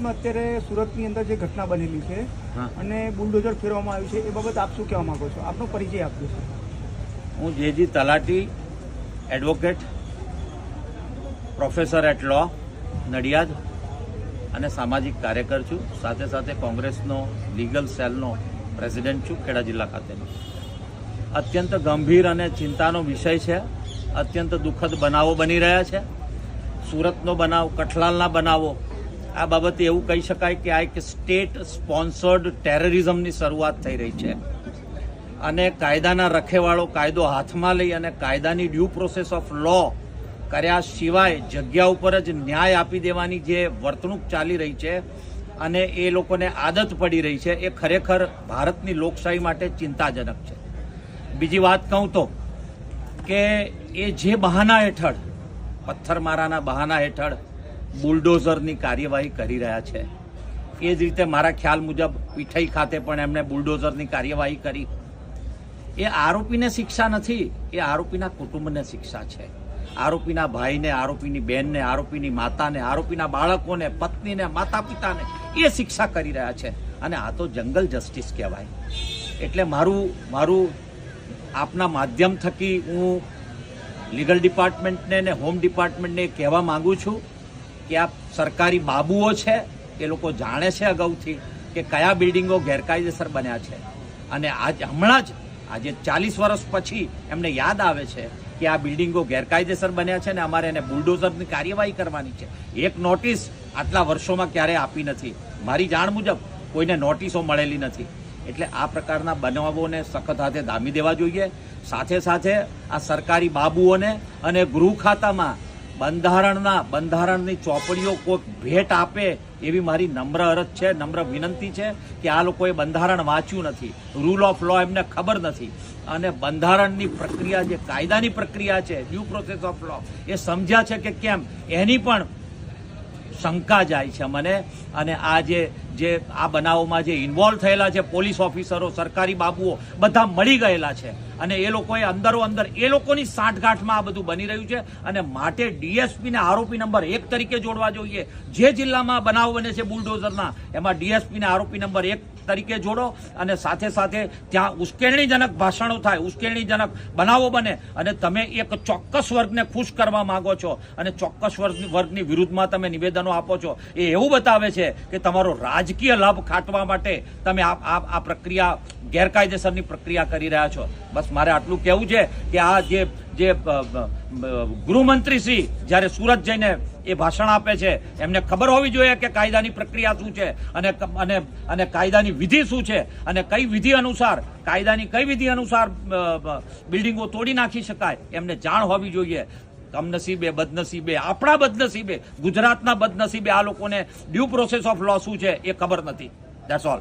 અત્યારે સુરતની અંદર જે ઘટના બનેલી છે અને બુલડોઝર ફેરવવામાં આવ્યું છે એ બાબત આપ શું કહેવા માંગો છો? આપનો પરિચય આપજો. હું જેજી તલાટી, એડવોકેટ, પ્રોફેસર એટ લો, નડિયાદ અને સામાજિક કાર્યકર છું. સાથે સાથે કોંગ્રેસનો લીગલ સેલનો પ્રેસિડેન્ટ છું ખેડા જિલ્લા ખાતેનો. અત્યંત ગંભીર અને ચિંતાનો વિષય છે. અત્યંત દુઃખદ બનાવો બની રહ્યા છે. સુરતનો બનાવ, કઠલાલના બનાવો, આ બાબતે એવું કહી શકાય કે આ એક સ્ટેટ સ્પોન્સર્ડ ટેરરિઝમની શરૂઆત થઈ રહી છે અને કાયદાના રખેવાળો કાયદો હાથમાં લઈ અને કાયદાની ડ્યુ પ્રોસેસ ઓફ લો કર્યા સિવાય જગ્યા ઉપર જ ન્યાય આપી દેવાની જે વર્તણૂક ચાલી રહી છે અને એ લોકોને આદત પડી રહી છે, એ ખરેખર ભારતની લોકશાહી માટે ચિંતાજનક છે. બીજી વાત કહું તો કે એ જે બહાના હેઠળ, પથ્થરમારાના બહાના હેઠળ બુલડોઝરની કાર્યવાહી કરી રહ્યા છે, એ જ રીતે મારા ખ્યાલ મુજબ પીઠઈ ખાતે પણ એમણે બુલડોઝરની કાર્યવાહી કરી. એ આરોપીને શિક્ષા નથી, એ આરોપીના કુટુંબને શિક્ષા છે. આરોપીના ભાઈને, આરોપીની બહેનને, આરોપીની માતાને, આરોપીના બાળકોને, પત્નીને, માતા પિતાને એ શિક્ષા કરી રહ્યા છે. અને આ તો જંગલ જસ્ટિસ કહેવાય. એટલે મારું આપના માધ્યમ થકી હું લીગલ ડિપાર્ટમેન્ટને અને હોમ ડિપાર્ટમેન્ટને કહેવા માંગુ છું કે આ સરકારી બાબુઓ છે, એ લોકો જાણે છે અગાઉથી કે કયા બિલ્ડિંગો ગેરકાયદેસર બન્યા છે અને હમણાં જ આજે 40 વર્ષ પછી એમને યાદ આવે છે કે આ બિલ્ડિંગો ગેરકાયદેસર બન્યા છે ને અમારે એને બુલડોઝરની કાર્યવાહી કરવાની છે. એક નોટિસ આટલા વર્ષોમાં ક્યારેય આપી નથી. મારી જાણ મુજબ કોઈને નોટિસો મળેલી નથી. એટલે આ પ્રકારના બનાવોને સખત હાથે ધામી દેવા જોઈએ. સાથે સાથે આ સરકારી બાબુઓને અને ગૃહ ખાતામાં બંધારણની ચોપડીઓ કોઈક ભેટ આપે એવી મારી નમ્ર અરજ છે, નમ્ર વિનંતી છે કે આ લોકોએ બંધારણ વાંચ્યું નથી, રૂલ ઓફ લો એમને ખબર નથી અને બંધારણની પ્રક્રિયા, જે કાયદાની પ્રક્રિયા છે, ડ્યુ પ્રોસેસ ઓફ લો, એ સમજ્યા છે કે કેમ એની પણ શંકા જાય છે મને. અને આ જે આ બનાવોમાં જે ઇન્વોલ્વ થયેલા છે પોલીસ ઓફિસરો, સરકારી બાબુઓ બધા મળી ગયેલા છે અને એ લોકોએ અંદરો અંદર એ લોકોની સાંઠગાંઠમાં આ બધું બની રહ્યું છે. અને માટે ડીએસપીને આરોપી નંબર 1 તરીકે જોડવા જોઈએ. જે જિલ્લામાં બનાવ બને છે બુલડોઝરના, એમાં ડીએસપીને આરોપી નંબર 1 તરીકે જોડો અને સાથે સાથે ત્યાં ઉશ્કેરણીજનક ભાષણો થાય, ઉશ્કેરણીજનક બનાવો બને અને તમે એક ચોક્કસ વર્ગને ખુશ કરવા માંગો છો અને ચોક્કસ વર્ગની વિરુદ્ધમાં તમે નિવેદનો આપો છો, એ એવું બતાવે છે કે તમારો રાજકીય લાભ ખાટવા માટે તમે આ પ્રક્રિયા, ગેરકાયદેસરની પ્રક્રિયા કરી રહ્યા છો. બસ મારે આટલું કહેવું છે કે આ જે ગૃહમંત્રી શ્રી જ્યારે સુરત જઈને એ ભાષણ આપે છે, એમને ખબર હોવી જોઈએ કે કાયદાની પ્રક્રિયા શું છે અને કાયદાની વિધિ શું છે અને કઈ વિધિ અનુસાર, કાયદાની કઈ વિધિ અનુસાર બિલ્ડિંગો તોડી નાખી શકાય, એમને જાણ હોવી જોઈએ. કમનસીબે, બદનસીબે, આપણા બદનસીબે, ગુજરાતના બદનસીબે આ લોકોને ડ્યુ પ્રોસેસ ઓફ લો શું છે એ ખબર નથી. That's all.